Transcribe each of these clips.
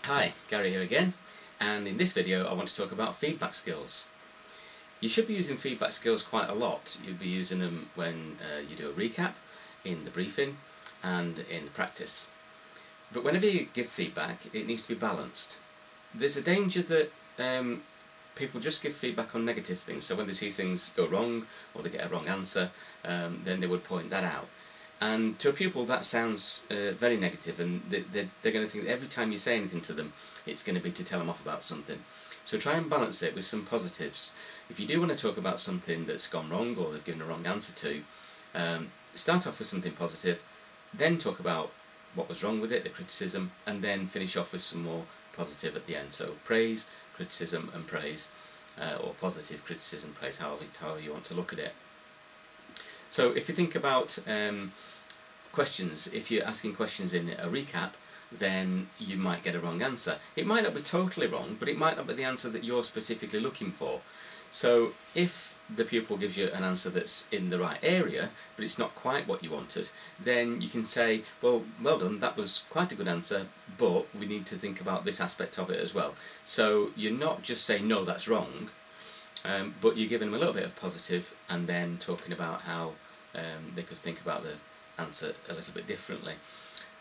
Hi, Gary here again, and in this video I want to talk about feedback skills. You should be using feedback skills quite a lot. You'll be using them when you do a recap, in the briefing and in the practice. But whenever you give feedback, it needs to be balanced. There's a danger that people just give feedback on negative things, so when they see things go wrong or they get a wrong answer, then they would point that out. And to a pupil that sounds very negative, and they're going to think that every time you say anything to them it's going to be to tell them off about something. So try and balance it with some positives. If you do want to talk about something that's gone wrong or they've given a wrong answer to, start off with something positive, then talk about what was wrong with it, the criticism, and then finish off with some more positive at the end. So praise, criticism and praise, or positive, criticism, praise, however you want to look at it. So if you think about questions, if you're asking questions in a recap, then you might get a wrong answer. It might not be totally wrong, but it might not be the answer that you're specifically looking for. So if the pupil gives you an answer that's in the right area, but it's not quite what you wanted, then you can say, well done, that was quite a good answer, but we need to think about this aspect of it as well. So you're not just saying, no, that's wrong, but you're giving them a little bit of positive and then talking about how they could think about the answer a little bit differently.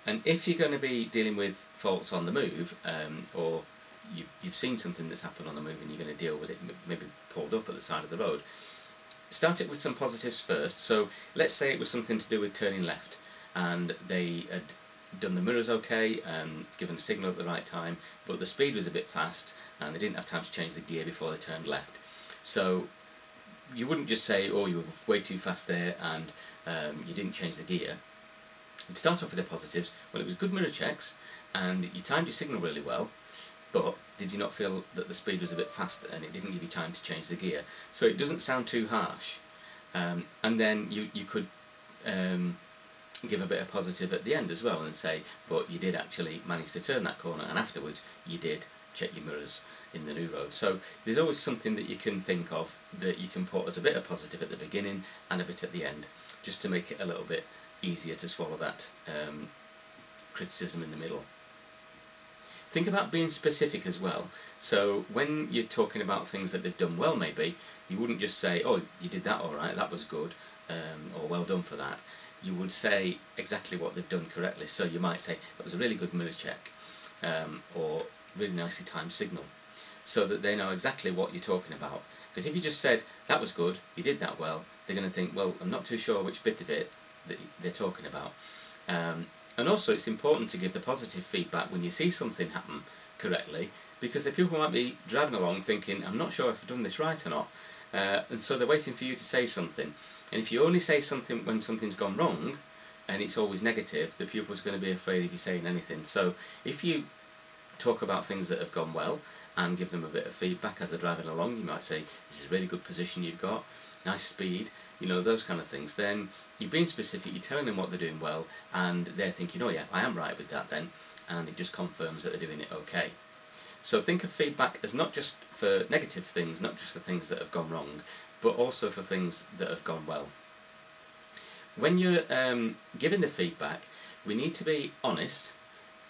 And if you're going to be dealing with faults on the move, or you've seen something that's happened on the move and you're going to deal with it, maybe pulled up at the side of the road, start it with some positives first. So let's say it was something to do with turning left and they had done the mirrors okay, given a signal at the right time, but the speed was a bit fast and they didn't have time to change the gear before they turned left. So you wouldn't just say, oh, you were way too fast there and you didn't change the gear. You'd start off with the positives. Well, it was good mirror checks and you timed your signal really well, but did you not feel that the speed was a bit fast and it didn't give you time to change the gear? So it doesn't sound too harsh. And then you could give a bit of positive at the end as well and say, but you did actually manage to turn that corner and afterwards you did check your mirrors in the new road. So there's always something that you can think of that you can put as a bit of positive at the beginning and a bit at the end, just to make it a little bit easier to swallow that criticism in the middle. Think about being specific as well. So when you're talking about things that they've done well, maybe, you wouldn't just say, oh, you did that alright, that was good, or well done for that. You would say exactly what they've done correctly. So you might say, that was a really good mirror check, or really nicely timed signal, so that they know exactly what you're talking about. Because if you just said, that was good, you did that well, they're going to think, well, I'm not too sure which bit of it that they're talking about. And also it's important to give the positive feedback when you see something happen correctly, because the pupil might be driving along thinking, I'm not sure if I've done this right or not, and so they're waiting for you to say something. And if you only say something when something's gone wrong, and it's always negative, the pupil's going to be afraid of you saying anything. So if you talk about things that have gone well and give them a bit of feedback as they're driving along, you might say, this is a really good position you've got, nice speed, you know, those kind of things. Then you're being specific, you're telling them what they're doing well, and they're thinking, oh yeah, I am right with that then, and it just confirms that they're doing it okay. So think of feedback as not just for negative things, not just for things that have gone wrong, but also for things that have gone well. When you're giving the feedback, we need to be honest,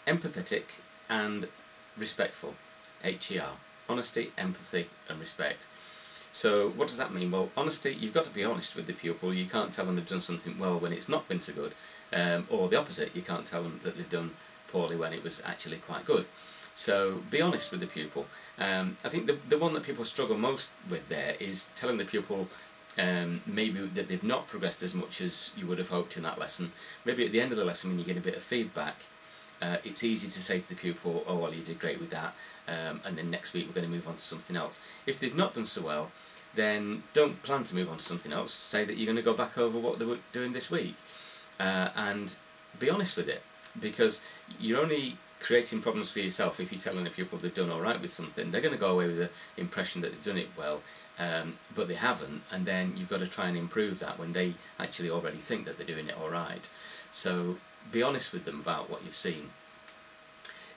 empathetic and respectful. HER. Honesty, empathy and respect. So what does that mean? Well, honesty, you've got to be honest with the pupil. You can't tell them they've done something well when it's not been so good. Or the opposite, you can't tell them that they've done poorly when it was actually quite good. So be honest with the pupil. I think the one that people struggle most with there is telling the pupil maybe that they've not progressed as much as you would have hoped in that lesson. Maybe at the end of the lesson when you get a bit of feedback, it's easy to say to the pupil, oh well, you did great with that, and then next week we're going to move on to something else. If they've not done so well, then don't plan to move on to something else. Say that you're going to go back over what they were doing this week, and be honest with it, because you're only creating problems for yourself if you're telling a pupil they've done alright with something. They're going to go away with the impression that they've done it well, but they haven't, and then you've got to try and improve that when they actually already think that they're doing it alright. So be honest with them about what you've seen.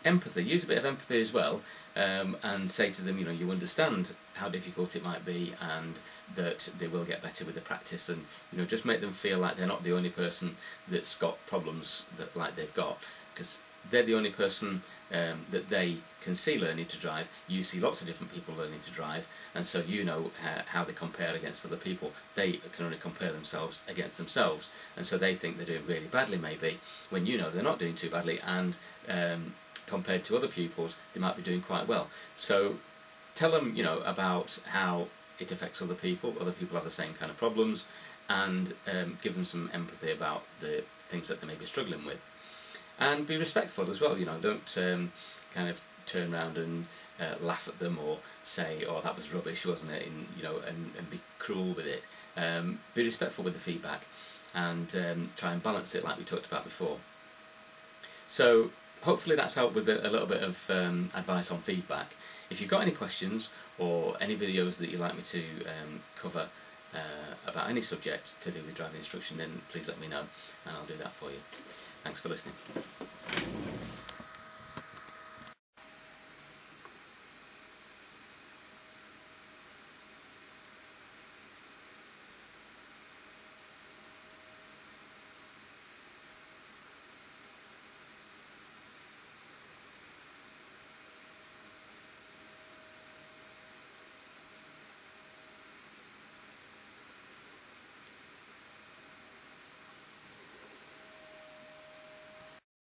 Empathy, use a bit of empathy as well, and say to them, you know, you understand how difficult it might be and that they will get better with the practice, and you know, just make them feel like they're not the only person that's got problems that like they've got, because they're the only person that they can see learning to drive. You see lots of different people learning to drive, and so you know how they compare against other people. They can only compare themselves against themselves, and so they think they're doing really badly maybe, when you know they're not doing too badly, and compared to other pupils they might be doing quite well. So tell them, you know, about how it affects other people have the same kind of problems, and give them some empathy about the things that they may be struggling with. And be respectful as well, you know, don't kind of turn around and laugh at them or say, oh, that was rubbish, wasn't it, and, you know, and be cruel with it. Be respectful with the feedback, and try and balance it like we talked about before. So hopefully that's helped with a little bit of advice on feedback. If you've got any questions or any videos that you'd like me to cover about any subject to do with driving instruction, then please let me know and I'll do that for you. Thanks for listening.